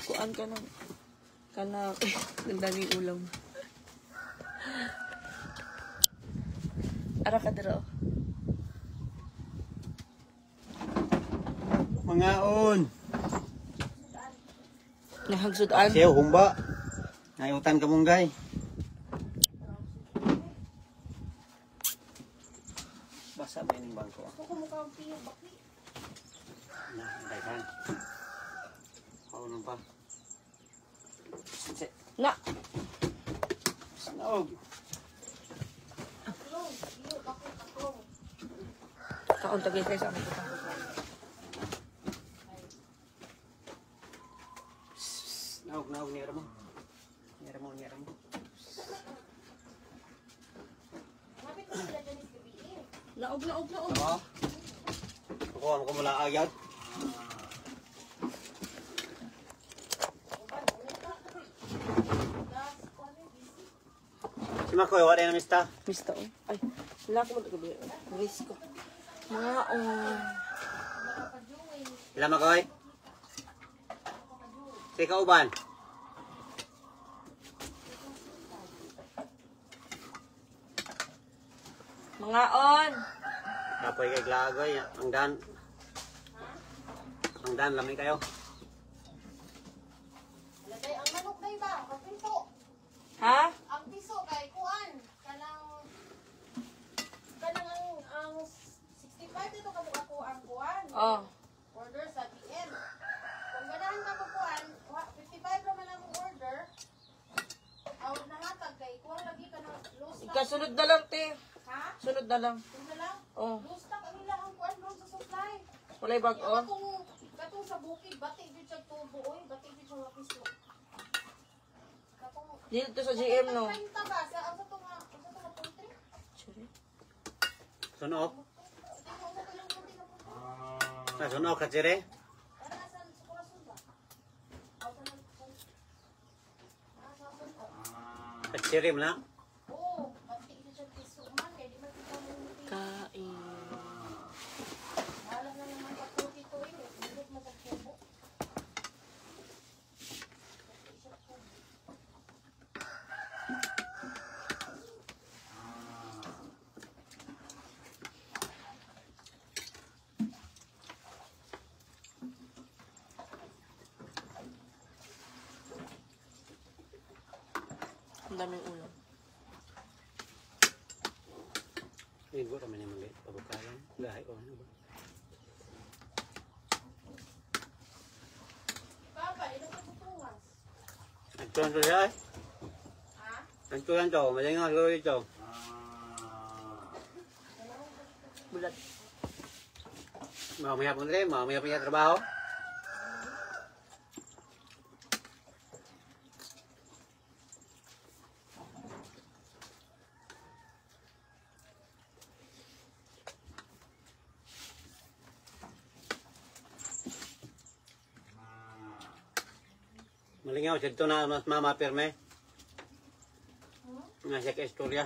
Kuan ka na. Kana. Ang daming ulam. Ara ka dito. Mangaon. Nahagsudan. Siya humba. Nayutan ka munggay. Basa ba yung bangko? Na, daghan. Paunong pa. Na. Snog. Kaon tagay kayo sa amin. Naog, nira mo. Nira mo. Naog. Ano? Kukuha mo ko mula agad. Si Makoy, wala na mista. Mista oh. Ay, wala ko mo tagay. Risk ko. Mga Sila makoy. Si kauban. Mga on. Kapoy kay glagoy. Ang dan lamay kayo. Lagay ang manok day ba? Kapiso. Ha? Ang piso kay kuan. Kanang ang 65 dito kamo ako ang kuan. Oh. Order sa PM. Kung ganahan ka mo kuan, 55 naman ang order. Aw nahatag kay kuan lagi ka ng loose stock. Ikasunod na lang, te. Ha? Sunod na lang. Ito lang. Oh. Loose stock ang ilang kuan doon sa supply. Walay bag Yung on. katong sa bukid, bati dito sa tubo, oy, bati dito sa piso. Katong Dito sa GM, no? 30 ba? Sa asa to nga poultry? Sorry. Sunok. Tingnan mo ko lang poultry na poultry. Sa sunok ka sire. Para nasa sa corazon ba? Aw sa nasa sunod. Ka sire mo na. Oo, bati dito sa piso man kay di man kita mo ni. Kain. Hala na naman pa poultry to eh. Hindi mo sa tubo. Ang daming ulam. Igo kami ni mga pabukayan. Gahay o ano ba? Papa, ilo ka butungas. Nagtuan to siya eh. Ha? Nagtuan to. Malingas ko ito. Bulat. Mamaya po rin. Mamaya po yung trabaho. Malingaw, dito na mas mama pirme. Nga siya ka istorya.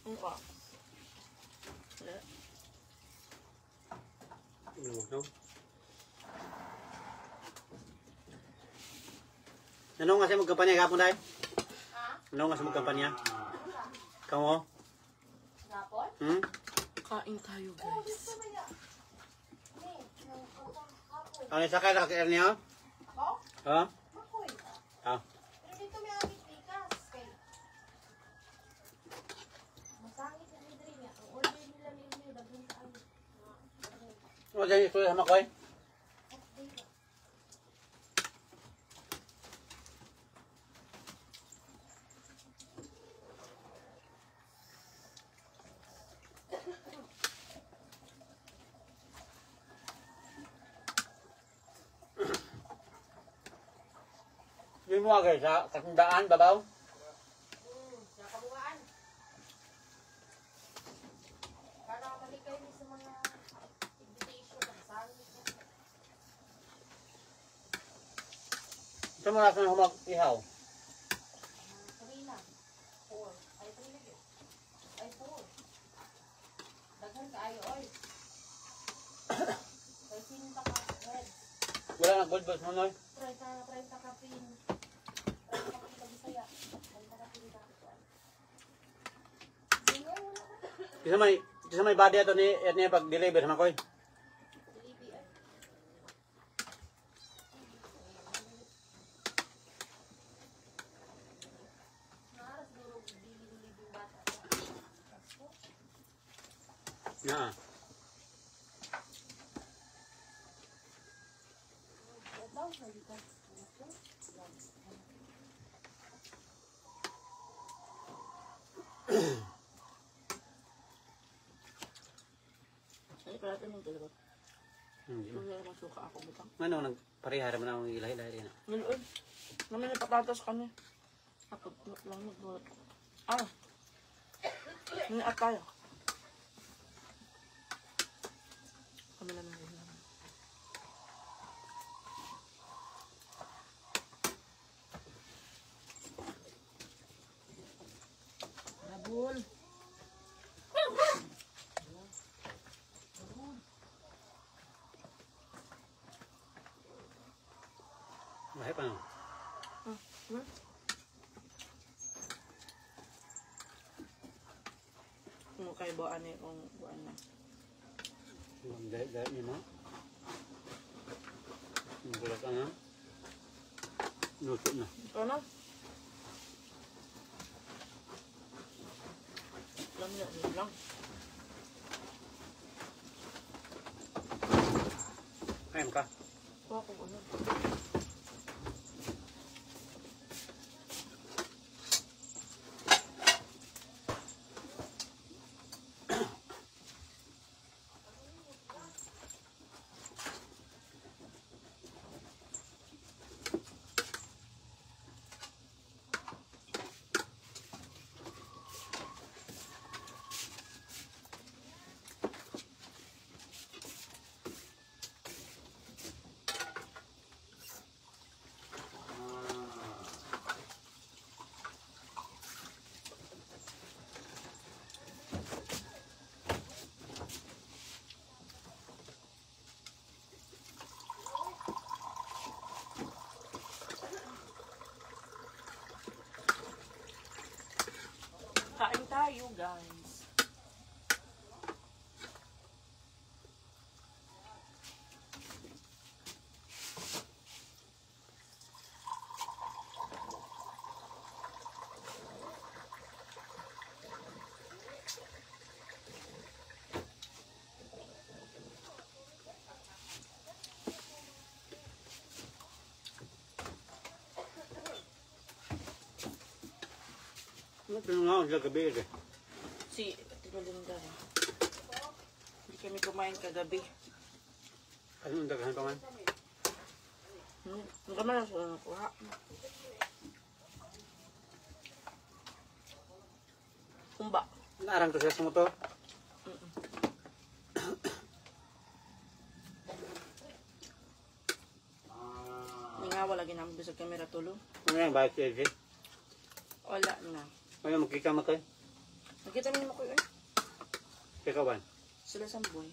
Ang pa. No? Ano nga siya magkampanya kapon dahil? Ha? Ano nga siya magkampanya? Kamu? Gapon? Hmm? Kain tayo, Oh, guys. gusto ba ya? Ni, nang kapon. Ano yung sakay na kakir niya? Ako? Ha? Makoy. Ah. Pero dito may agit likas. Kay masangit na dito niya. Ang order nila ninyo, daghan ka agit. Ano dyan istorya sa makoy? Hindi mo agay sa katandaan, babaw? Sa kabugaan. Para malikay mo sa mga invitation ng sangit. Ito mo nasa humag ihaw. Kanina. 4. Ay, 3 lagi. Ay, 4. Daghan ka ayo, oy. Kay sinta ka, red. Wala nang good boss mo, Noy. 30 ka pin. 30 ka pin Bisaya. 30 ka pin ka. Isa may body ato ni niya pag-deliver sa makoy. Dilibi ay. Naras duro dili bata. Na. Daw sa likas. Ay, pala ito nung talaga. Hindi. Wala namang suka ako, butang. Ano, nagparihara mo na akong ilahi-ilahi na. Ngayon, naman yung patatas kami. Ako, lang nagdulot. Ah. May at tayo. Ay, paano? Ano kayo ba ano yung buwan na? Dahil niyo mo. Bulat ka na. Luto na. Ano? Alam niya, yun lang. Kain ka. Kuha ko ano. Kain tayo, guys. Ano pinungaw sa gabi eh? Si Tinolinda. Hindi kami kumain kagabi. Ano ang daghan pa man? Hindi kami lang sila nakuha. Kumba. Narang to sa motor. Hindi nga wala ginamit sa camera tulo. Ano yung bike siya eh? Wala na. Ano magkika makay? Nakita mo ko yun. Kikawan. Sila sa boy.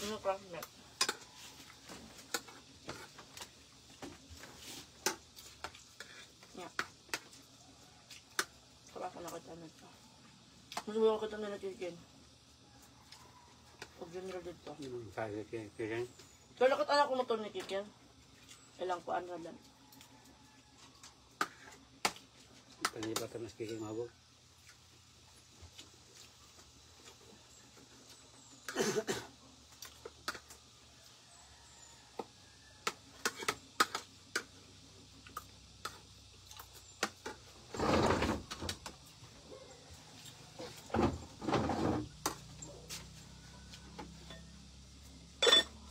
Ano problem? Yeah. Kala ko nakatanod pa. Mas wala ko tanong na chicken. Pag general dito. Kaya kaya. So, lakot anak ko motor ni chicken. Ilang ko ano lang. Panibatan mas kiking mabog.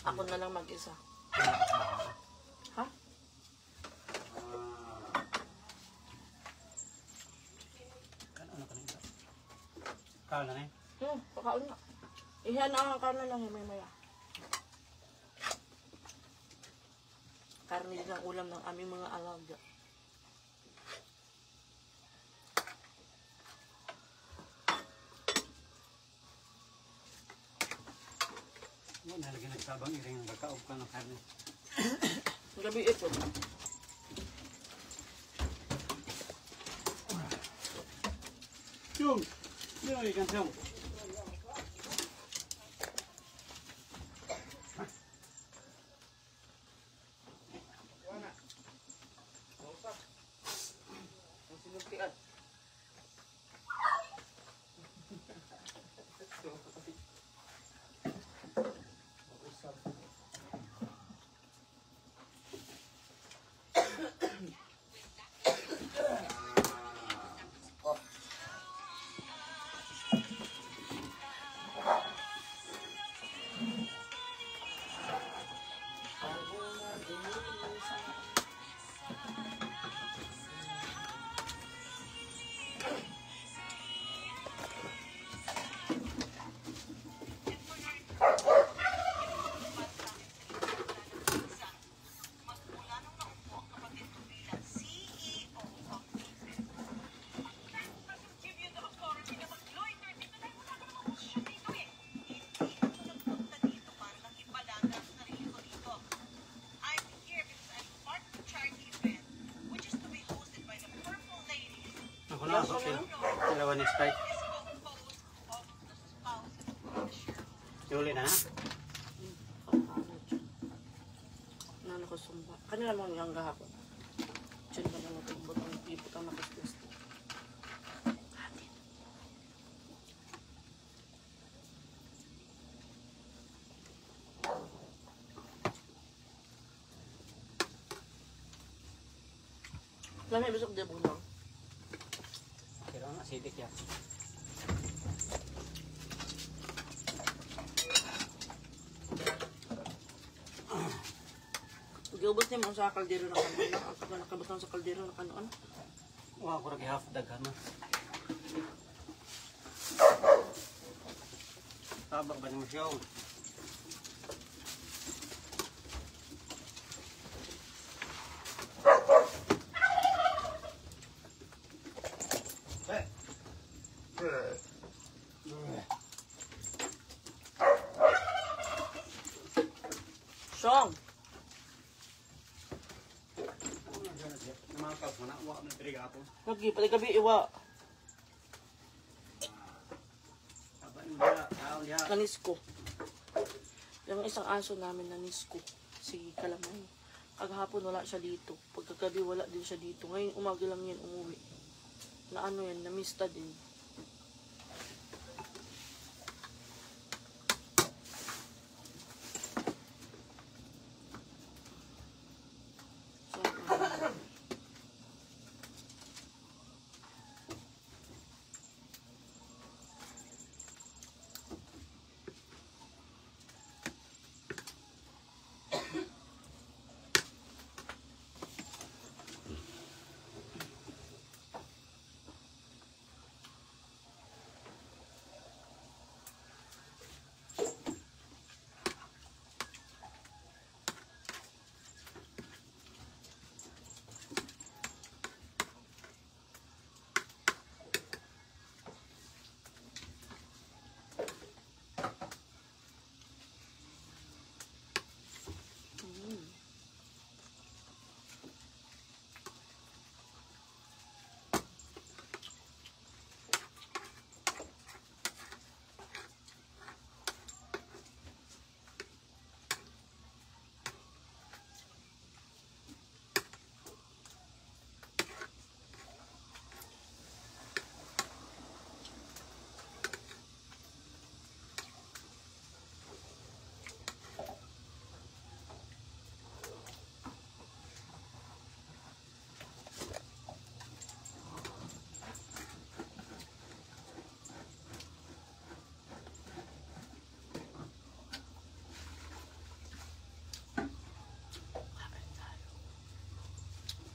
Ako na lang mag-isa. Ha? Ano ka na? Kala na eh. Pakaon na. Ihan na ang karne lang yung maya. Karne din ang ulam ng aming mga alaga. Ano nalagyan nagsabang iring ang kakaob ka ng karne. Gabi ito. Yung! Yung ikan siyong! Ang sinuntian. Gawa next fight. Huli na na. Nano ko sumba. Kanila mo niyang gahapon. Diyan ka lang ito. Butang ipot ang nakaslas. Lami besok dia bulang. Pero na sidik ya. Giubos ni mo sa kaldero na kanon. Ang kaga nakabutang sa kaldero na kanon. Wah, ako lagi half daghan na. Tabak ba mo siya? Song. Namakal mo na, wak na trigato. Lagi pala gabi iwa. Aban ba, kaon ya. Kanisko. Yung isang aso namin na nisko. Si Kalamay. Kagahapon wala siya dito. Pagkagabi wala din siya dito. Ngayon umaga lang yan umuwi. Na ano yan, namista din.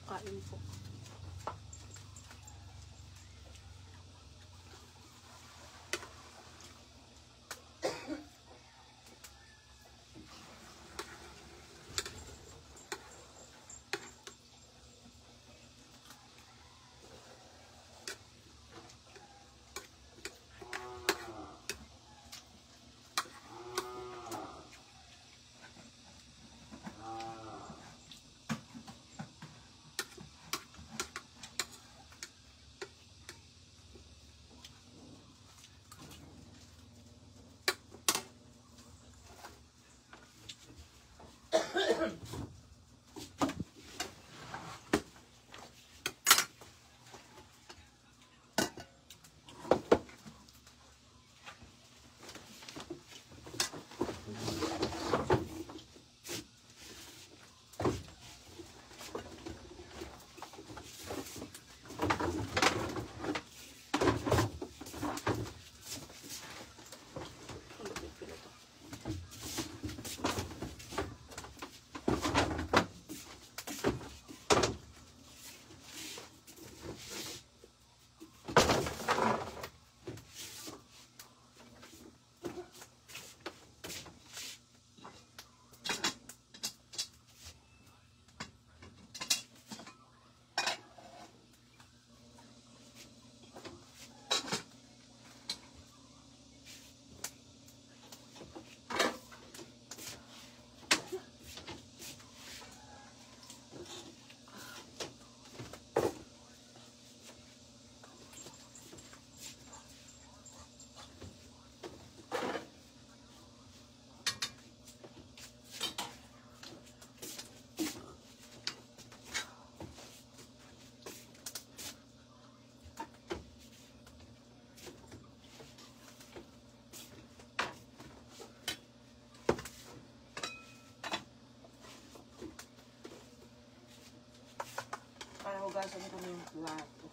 Kain po. Hugasan ko na yung plato.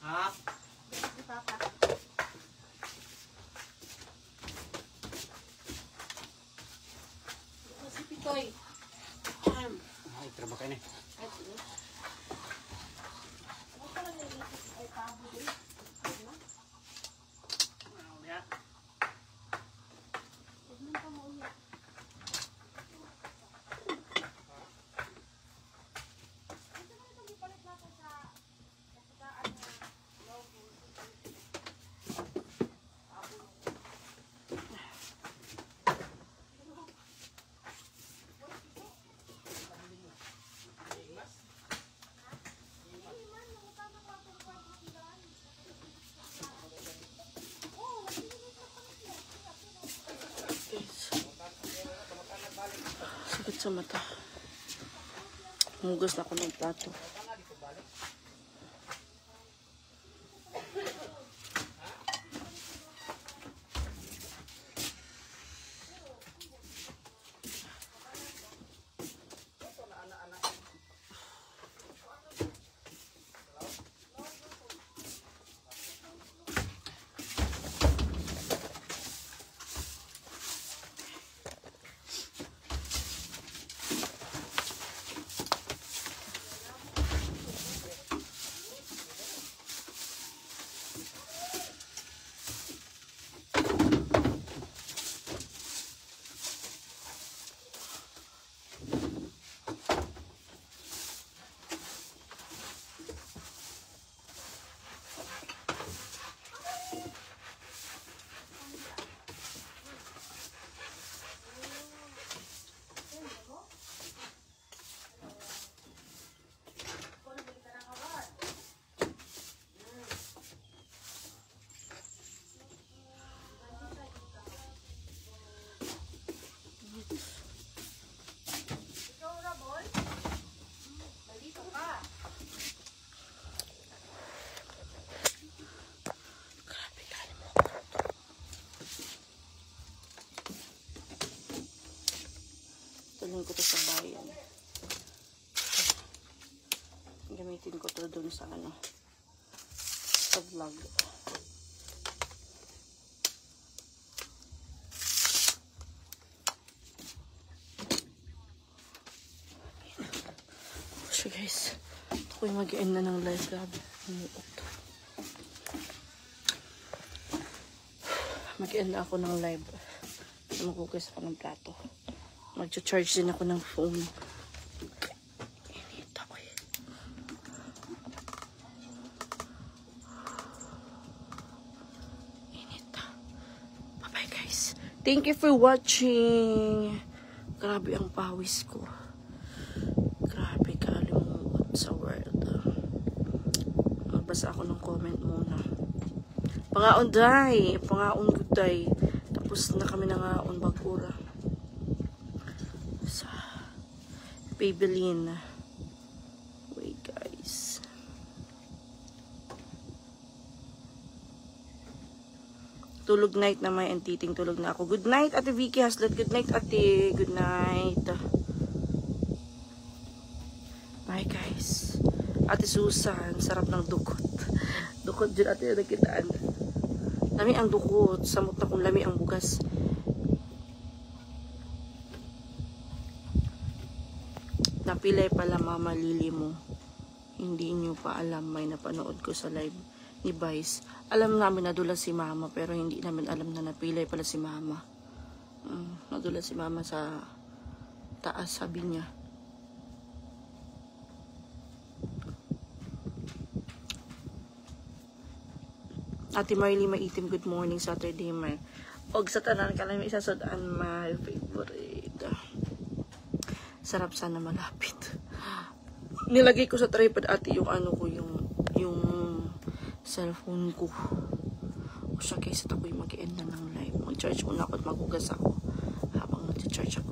Ha? Si Pitoy. Ay, trabaho kayo na. Sakit sa mata. Hugas na ako ng plato. Tuloy ko to sa bayan. Gamitin ko to dun sa ano, sa vlog. So guys, ito ko yung mag-end na ng live. Grabe, umuot. Mag-end na ako ng live. Maghugas ako ng plato. Mag-charge din ako ng phone. Init ako eh. Init. Bye-bye guys. Thank you for watching. Grabe ang pawis ko. Grabe kalimuot sa world. Magbasa ako ng comment muna. Pangaon day. Pangaon good day. Tapos na kami nangaon bagura. Sa Maybelline. Wait guys. Tulog night na may antiting tulog na ako. Good night Ate Vicky Haslet. Good night Ate. Good night. Bye guys. Ate Susan, sarap ng dukot. Dukot dyan ate na nakitaan. Lami ang dukot. Samot na kung lami ang bugas. Napilay pala Mama Lily mo. Hindi nyo pa alam, may napanood ko sa live ni Vice. Alam namin nadulas si Mama, pero hindi namin alam na napilay pala si Mama. Nadulas si Mama sa taas, sabi niya. Ate Marley Maitim, good morning, Saturday, Mar. Og sa tanan ka lang, isa sudaan, my favorite. Sarap sana malapit. Nilagay ko sa tripod ate yung ano ko, yung cellphone ko. O siya, kaysa ako'y mag-end na ng live. Mag-charge muna ako at magugas ako habang nag-charge ako.